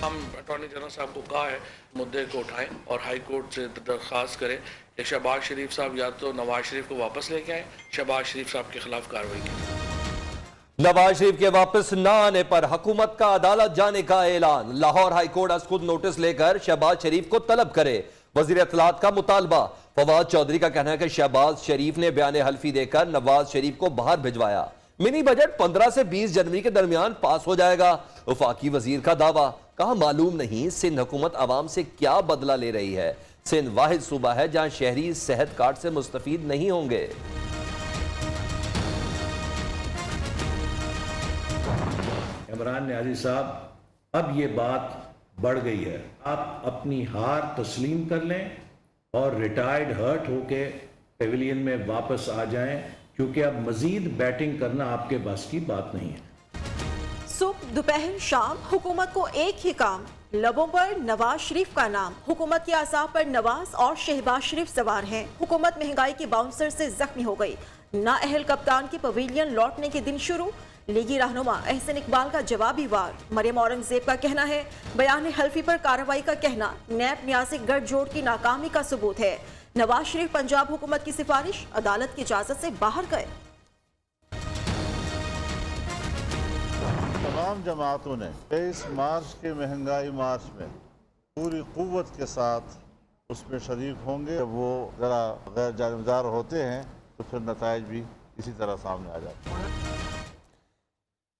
हम attorney general साहब को कहा है मुद्दे को उठाएं और हाई कोर्ट से दरख्वास्त करें कि शहबाज शरीफ साहब या तो नवाज शरीफ को वापस लेके आए, शहबाज शरीफ साहब के खिलाफ कार्रवाई की। नवाज शरीफ के वापस न आने पर हुकूमत का अदालत जाने का ऐलान। लाहौर हाई कोर्ट आज खुद नोटिस लेकर शहबाज शरीफ को तलब करे। वजीर इत्तलात का मुतालबा। फवाद चौधरी का कहना है कि शहबाज शरीफ ने बयान हल्फी देकर नवाज शरीफ को बाहर भिजवाया। मिनी बजट 15 से 20 जनवरी के दरमियान पास हो जाएगा। वफाकी वजीर का दावा। कहा मालूम नहीं सिंध हुकूमत आवाम से क्या बदला ले रही है। सिंध वाहिद सूबा है जहां शहरी सेहत कार्ड से मुस्तफीद नहीं होंगे। इमरान न्याजी साहब, अब ये बात बढ़ गई है। आप अपनी हार तस्लीम कर लें और रिटायर्ड हर्ट होके पेविलियन में वापस आ जाएं, क्योंकि अब मजीद बैटिंग करना आपके बस की बात नहीं है। सुबह दोपहर शाम हुकूमत को एक ही काम, लबों पर नवाज शरीफ का नाम। हुकूमत के आसाब पर नवाज और शहबाज शरीफ सवार हैं। हुकूमत महंगाई की बाउंसर से जख्मी हो गई। नाअहल कप्तान के पवेलियन लौटने के दिन शुरू। लीगी रहनुमा अहसन इकबाल का जवाबी वार। मरियम औरंगजेब का कहना है बयान हल्फी पर कार्रवाई का कहना नैब न्यासी गठजोड़ की नाकामी का सबूत है। नवाज शरीफ पंजाब हुकूमत की सिफारिश, अदालत की इजाजत से बाहर गए। तमाम जमातों ने 23 मार्च के महंगाई मार्च में पूरी कुव्वत के साथ उसमें शरीक होंगे। जब वो ज़रा गैर जानिबदार होते हैं तो फिर नताइज भी इसी तरह सामने आ जाते हैं।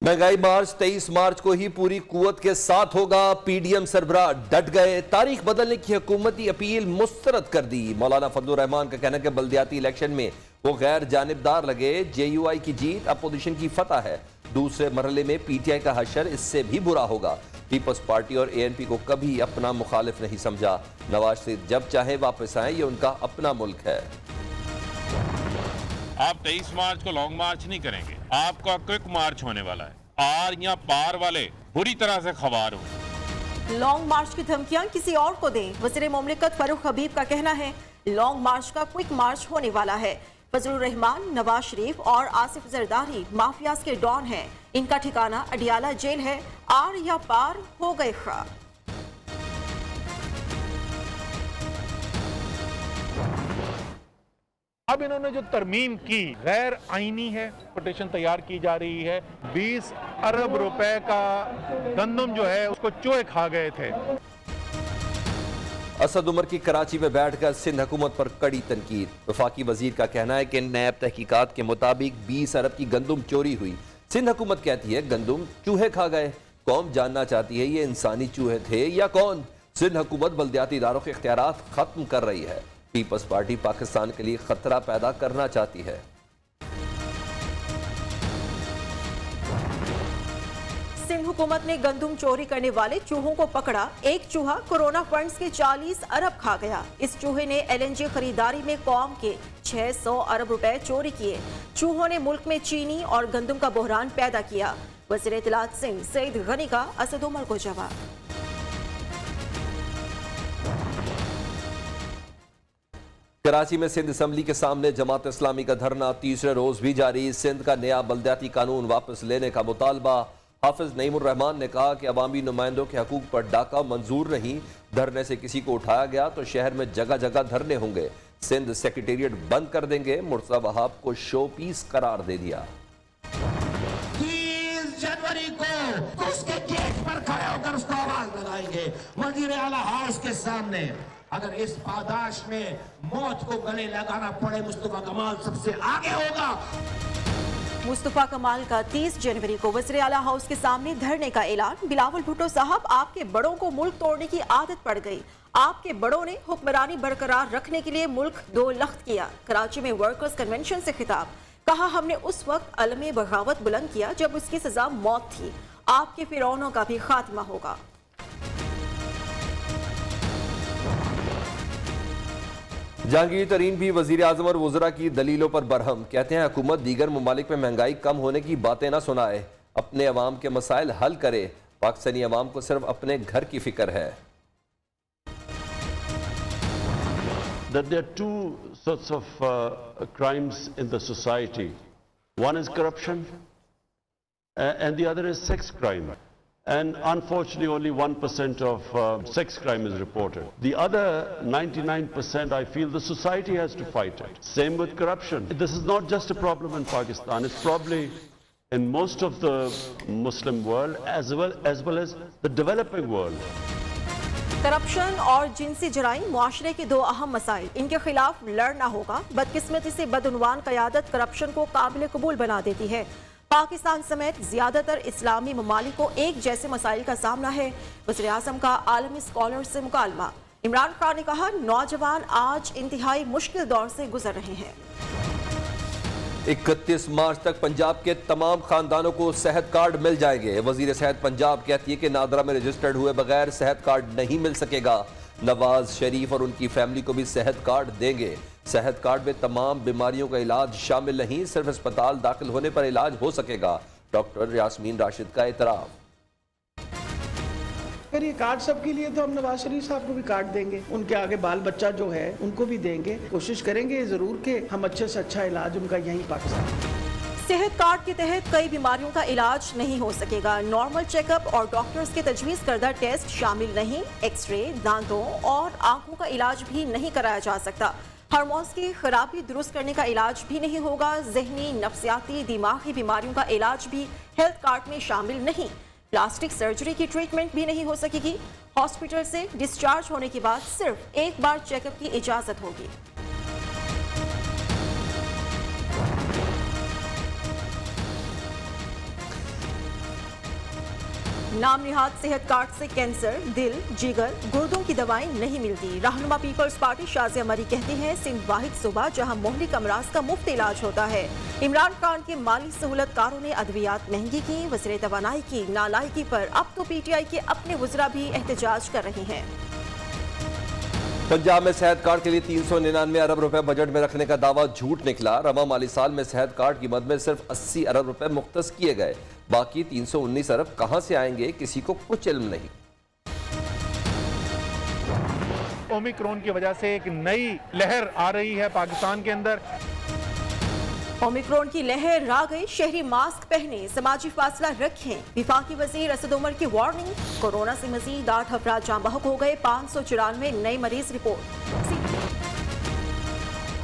महंगाई मार्च 23 मार्च को ही पूरी कुव्वत के साथ होगा। पीडीएम सरबराह डट गए। तारीख बदलने की हुकूमती अपील मुस्तरद कर दी। मौलाना फजलुर रहमान का कहना है कि बल्दियाती इलेक्शन में वो गैर जानिबदार लगे। जेयूआई की जीत अपोजिशन की फतह है। दूसरे मरहले में पीटीआई का हशर इससे भी बुरा होगा। पीपल्स पार्टी और एएनपी को कभी अपना मुखालिफ नहीं समझा। नवाज शरीफ जब चाहे वापस आए, ये उनका अपना मुल्क है। आप 23 मार्च को लॉन्ग मार्च नहीं करेंगे, आपका क्विक मार्च होने वाला है। आर या पार वाले बुरी तरह से खवार हुए। लॉन्ग मार्च की धमकियां किसी और को दें। वज़ीर मुमलिकत फरूख हबीब का कहना है लॉन्ग मार्च का क्विक मार्च होने वाला है। फजलुर रहमान, नवाज शरीफ और आसिफ जरदारी माफियाज के डॉन हैं। इनका ठिकाना अडियाला जेल है। आर या पार हो गए खा। अब इन्होंने जो तरमीम की गैर आईनी है, पिटीशन तैयार की जा रही है। 20 अरब रुपए का गंदम जो है उसको चूहे खा गए थे। असद उमर की कराची में बैठकर सिंध हुकूमत पर कड़ी तनकीद। वफाकी वजीर का कहना है कि नैब तहकीकात के मुताबिक 20 अरब की गंदम चोरी हुई। सिंध हुकूमत कहती है गंदम चूहे खा गए। कौम जानना चाहती है ये इंसानी चूहे थे या कौन। सिंध हुकूमत बल्दियाती इदारों के इख्तियारात खत्म कर रही है। पीपल्स पार्टी पाकिस्तान के लिए खतरा पैदा करना चाहती है। सिंध हुकूमत ने गंदम चोरी करने वाले चूहों को पकड़ा। एक चूहा कोरोना फंड्स के 40 अरब खा गया। इस चूहे ने एलएनजी खरीदारी में कौम के 600 अरब रुपए चोरी किए। चूहों ने मुल्क में चीनी और गंदम का बहरान पैदा किया। वज़ीर इत्तलात सिंध सईद गनी का असद उमर को जवाब। कराची में सिंध असम्बली के सामने जमात इस्लामी का धरना तीसरे रोज भी जारी। सिंध का नया बल्दियाती कानून वापस लेने का मुतालबा। हाफिज नईमुर रहमान ने कहा कि अवामी नुमाइंदों के हकूक पर डाका मंजूर नहीं। धरने से किसी को उठाया गया तो शहर में जगह जगह धरने होंगे। सिंध सेक्रेटेरिएट बंद कर देंगे। मुर्तज़ा वहाब को शो पीस करार दे दिया। 30 जनवरी को उसके गेट पर खड़े होकर उसको आवाज लगाएंगे वजीर आला हाउस के सामने। अगर इस पादाश में मौत को गले लगाना पड़े, मुस्तफा कमाल सबसे आगे होगा। मुस्तफा कमाल का 30 जनवरी को वज़ीर आला हाउस के सामने धरने का ऐलान। बिलावल भुट्टो साहब, आपके बड़ों को मुल्क तोड़ने की आदत पड़ गई। आपके बड़ों ने हुक्मरानी बरकरार रखने के लिए मुल्क दो लख्त किया। कराची में वर्कर्स कन्वेंशन से खिताब। कहा हमने उस वक्त अलमे बगावत बुलंद किया जब उसकी सजा मौत थी। आपके फिरौनों का भी खात्मा होगा। जहांगीर तरीन भी वजीर आजम और वज़रा की दलीलों पर बरहम। कहते हैं हुकूमत दीगर ममालिक में महंगाई कम होने की बातें ना सुनाए, अपने अवाम के मसाइल हल करे। पाकिस्तानी अवाम को सिर्फ अपने घर की फिक्र है। That there are two sorts of crimes in the society. One is corruption and the other is sex crime. And unfortunately, only 1% of sex crime is reported. The other 99%, I feel the society has to fight it. Same with corruption. This is not just a problem in Pakistan. It's probably in most of the Muslim world as well as the developing world. Corruption और जिनसी जराइम मुआशरे के दो अहम मसाइल, इनके खिलाफ लड़ना होगा। बदकिस्मती से बदउनवान क़यादत करप्शन को काबिल कबूल बना देती है। पाकिस्तान समेत ज्यादातर इस्लामी ममालिक को एक जैसे मसाइल का सामना है। वज़ीर आज़म का आलमी स्कॉलर से मुकालमा। इमरान खान ने कहा, नौजवान आज इंतहाई मुश्किल दौर से गुजर रहे हैं। 31 मार्च तक पंजाब के तमाम खानदानों को सेहत कार्ड मिल जाएंगे। वजीर सेहत पंजाब कहती है कि नादरा में रजिस्टर्ड हुए बगैर सेहत कार्ड नहीं मिल सकेगा। नवाज शरीफ और उनकी फैमिली को भी सेहत कार्ड देंगे। सेहत कार्ड में तमाम बीमारियों का इलाज शामिल नहीं, सिर्फ अस्पताल दाखिल होने पर इलाज हो सकेगा। डॉक्टर यास्मीन राशिद का एतराफ़। अगर ये कार्ड सबके लिए तो हम नवाज शरीफ साहब को भी कार्ड देंगे, उनके आगे बाल बच्चा जो है उनको भी देंगे। कोशिश करेंगे जरूर कि हम अच्छे से अच्छा इलाज उनका यहीं पाकिस्तान। सेहत कार्ड के तहत कई बीमारियों का इलाज नहीं हो सकेगा। नॉर्मल चेकअप और डॉक्टर्स के तजवीज़ करदा टेस्ट शामिल नहीं। एक्सरे, दांतों और आंखों का इलाज भी नहीं कराया जा सकता। हार्मोन्स की खराबी दुरुस्त करने का इलाज भी नहीं होगा। जहनी, नफ्सियाती, दिमागी बीमारियों का इलाज भी हेल्थ कार्ड में शामिल नहीं। प्लास्टिक सर्जरी की ट्रीटमेंट भी नहीं हो सकेगी। हॉस्पिटल से डिस्चार्ज होने के बाद सिर्फ एक बार चेकअप की इजाजत होगी। नाम निहाद सेहत कार्ड से कैंसर, दिल, जिगर, गुर्दों की दवाएं नहीं मिलती। रहनुमा पीपल्स पार्टी शाज़िया मरी कहती हैं, सिंध वाहिद सूबा जहां मुहलिक अमराज का मुफ्त इलाज होता है। इमरान खान के माली सहूलतकारों ने अद्वियात महंगी की। वज़ीर तवानाई की नालायकी पर अब तो PTI के अपने वज़रा भी एहतजाज कर रहे हैं। पंजाब में सेहत कार्ड के लिए 399 अरब रुपए बजट में रखने का दावा झूठ निकला। रवा माली साल में सेहत कार्ड की मद में सिर्फ 80 अरब रुपए मुख्तस किए गए। बाकी 319 अरब कहां से आएंगे, किसी को कुछ इल्म नहीं। ओमिक्रॉन की वजह से एक नई लहर आ रही है पाकिस्तान के अंदर। ओमिक्रॉन की लहर आ गई, शहरी मास्क पहने, समाजी फासला रखें। विफाकी वजीर असद उमर की वार्निंग। कोरोना से मजीद 8 अफराद जाँ बहक हो गए। 594 नए मरीज रिपोर्ट।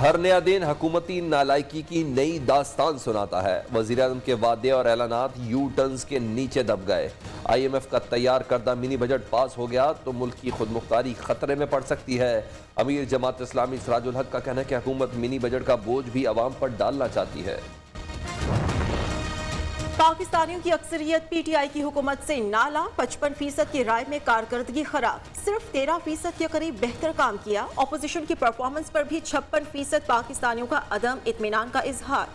हर नया दिन हुकूमती नालायकी की नई दास्तान सुनाता है। वज़ीर आज़म के वादे और ऐलानात यू टर्न्स के नीचे दब गए। IMF का तैयार करदा मिनी बजट पास हो गया तो मुल्क की खुद मुख्तारी खतरे में पड़ सकती है। अमीर जमात इस्लामी सिराजुल हक का कहना है कि हुकूमत मिनी बजट का बोझ भी अवाम पर डालना चाहती है। पाकिस्तानियों की अक्सरियत PTI की हुकूमत से नाला। 55% की राय में कारकर्दगी खराब, सिर्फ 13% के करीब बेहतर काम किया। अपोजिशन की परफॉर्मेंस पर भी 56% पाकिस्तानियों का अदम इत्मीनान का इजहार।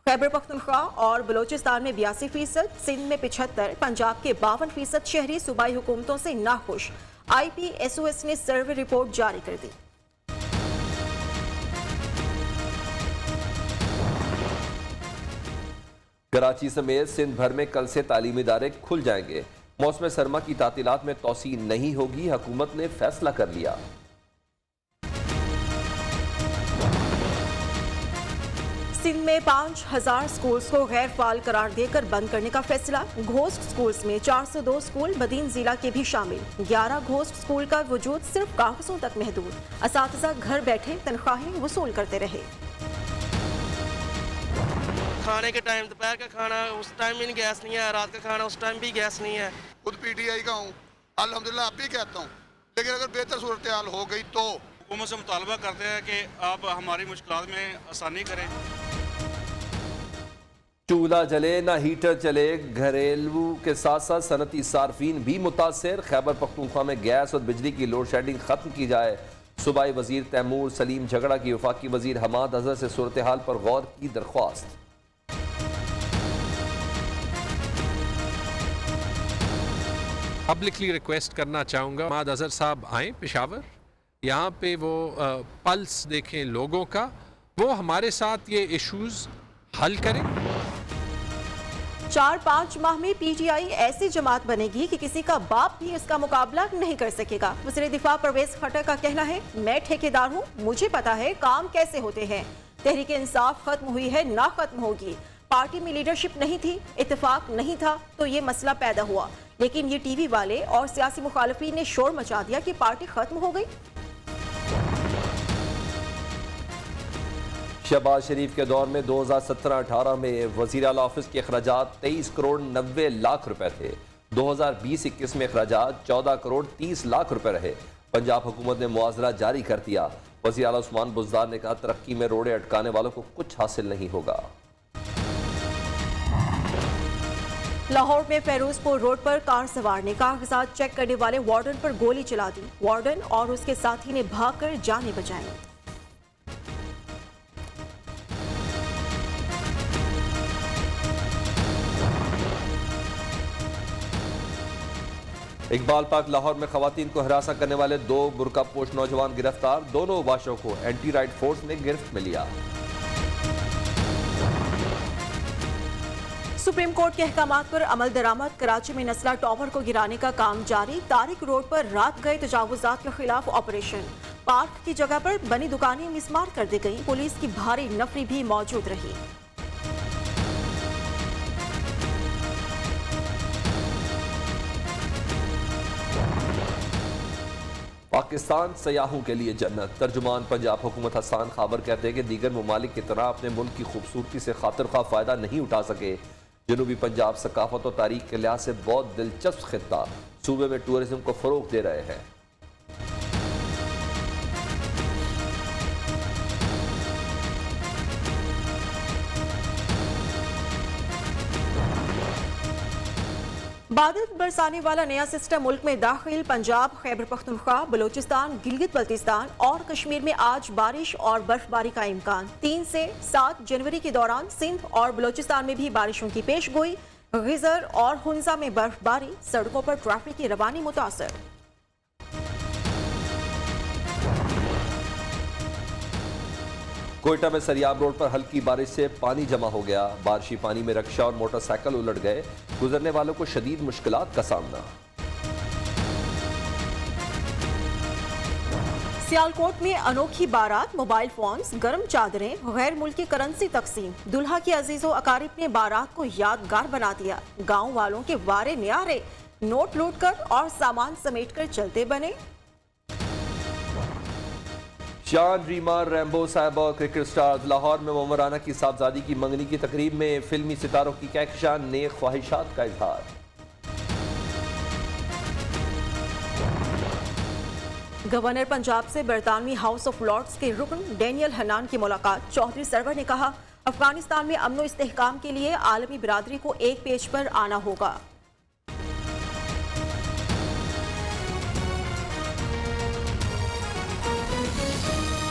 खैबर पख्तूनख्वा और बलोचिस्तान में 82%, सिंध में 75%, पंजाब के 52% शहरी सूबाई हुकूमतों से नाखुश। IPSOS ने सर्वे रिपोर्ट जारी कर दी। कराची समेत सिंध भर में कल से तालीमी इदारे खुल जाएंगे। मौसम सरमा की तातीलात में तोसी नहीं होगी, हुकूमत ने फैसला कर लिया। सिंध में 5000 स्कूल्स को गैर फाल करार देकर बंद करने का फैसला। घोस्ट स्कूल्स में 402 स्कूल बदीन जिला के भी शामिल। 11 घोस्ट स्कूल का वजूद सिर्फ कागजों तक महदूद। असातिज़ा घर बैठे तनख्वाहें वसूल करते रहे। खाने के टाइम दोपहर का खाना उस टाइम भी गैस नहीं है, रात का खाना उस टाइम भी गैस नहीं है। खुद PTI का हूँ, अल्हम्दुलिल्लाह अब भी कहता हूँ, लेकिन अगर बेहतर सूरत हाल हो गई तो हुकूमत से मुतालबा करते हैं कि आप हमारी मुश्किलात में आसानी करें। चूल्हा जले ना हीटर चले, घरेलू के साथ साथ सनती सार्फिन भी मुतासर। खैबर पख्तूनख्वा में गैस और बिजली की लोड शेडिंग खत्म की जाए। सूबाई वजीर तैमूर सलीम झगड़ा की वफाकी वजीर हमाद अजहर से सूरत हाल पर गौर की दरख्वास्त। पब्लिकली रिक्वेस्ट करना चाहूँगा, हमाद अजहर साहब आएँ पेशावर, यहाँ पे वो पल्स देखें लोगों का, वो हमारे साथ ये इश्यूज हल करें। 4-5 माह में PTI ऐसी जमात बनेगी कि किसी का बाप भी इसका मुकाबला नहीं कर सकेगा। वज़ीर दिफा परवेज खट्टर का कहना है, मैं ठेकेदार हूँ, मुझे पता है काम कैसे होते हैं। तहरीक इंसाफ खत्म हुई है ना खत्म होगी। पार्टी में लीडरशिप नहीं थी, इत्तेफाक नहीं था, तो ये मसला पैदा हुआ। लेकिन ये टीवी वाले और सियासी मुखालिफिन ने शोर मचा दिया कि पार्टी खत्म हो गई। शहबाज शरीफ के दौर में 2017-18 में वज़ीर आला ऑफिस के अखराजात 23 करोड़ 90 लाख रुपए थे। 2020-21 में अखराजात 14 करोड़ 30 लाख रुपए रहे। पंजाब हुकूमत ने मुआवजा जारी कर दिया। वज़ीर आला उस्मान बुज़दार ने कहा, तरक्की में रोड़े अटकाने वालों को कुछ हासिल नहीं होगा। लाहौर में फेरोजपुर रोड पर कार सवार ने कागजात चेक करने वाले वार्डन पर गोली चला दी। वार्डन और उसके साथी ने भागकर जानें बचाई। इकबाल पार्क लाहौर में खवातीन को हिरासा करने वाले 2 बुर्कापोश नौजवान गिरफ्तार। दोनों उबाशों को एंटी राइट फोर्स ने गिरफ्त में लिया। सुप्रीम कोर्ट के अहकामात पर अमल दरामद। कराची में नस्ला टॉवर को गिराने का काम जारी। तारिक रोड पर रात गए तजावुजात के खिलाफ ऑपरेशन। पार्क की जगह पर बनी दुकानें मिसमार कर दी गई। पुलिस की भारी नफरी भी मौजूद रही। पाकिस्तान सयाहों के लिए जन्नत। तर्जुमान पंजाब हुकूमत हसन खाबर कहते हैं कि दीगर ममालिक की तरह अपने मुल्क की खूबसूरती से खातिर खा फ़ायदा नहीं उठा सके। जनूबी पंजाब सकाफत और तारीख के लिहाज से बहुत दिलचस्प खित्ता। सूबे में टूरिज्म को फ़रोग दे रहे हैं। बादल बरसाने वाला नया सिस्टम मुल्क में दाखिल। पंजाब, खैबर पख्तूनख्वा, बलोचिस्तान, गिलगित बल्तिस्तान और कश्मीर में आज बारिश और बर्फबारी का इम्कान। 3 से 7 जनवरी के दौरान सिंध और बलोचिस्तान में भी बारिशों की पेशगोई। गिजर और हुंजा में बर्फबारी। सड़कों पर ट्रैफिक की रवानी मुतासर। कोयटा में सरियाब रोड पर हल्की बारिश से पानी जमा हो गया। बारिशी पानी में रक्षा और मोटरसाइकिल उलट गए। गुजरने वालों को शदीद मुश्किलात का सामना। सियालकोट में अनोखी बारात, मोबाइल फोन्स, गर्म चादरें, गैर मुल्की करेंसी तकसीम। दुल्हा के अजीजों अकारिब ने बारात को यादगार बना दिया। गांव वालों के वारे न्यारे, नोट लूट कर और सामान समेट कर चलते बने। शान, रीमा, रैम्बो साहब और क्रिकेट स्टार्स। लाहौर में मोहम्मद राना की साहबजादी की मंगनी की तकरीब में फिल्मी सितारों की कहकशान, नेक ख्वाहिशात का इजहार। गवर्नर पंजाब से बरतानवी हाउस ऑफ लॉर्ड्स के रुकन डेनियल हनान की मुलाकात। चौधरी सरवर ने कहा, अफगानिस्तान में अमन व इस्तेहकाम के लिए आलमी बिरादरी को एक पेज पर आना होगा।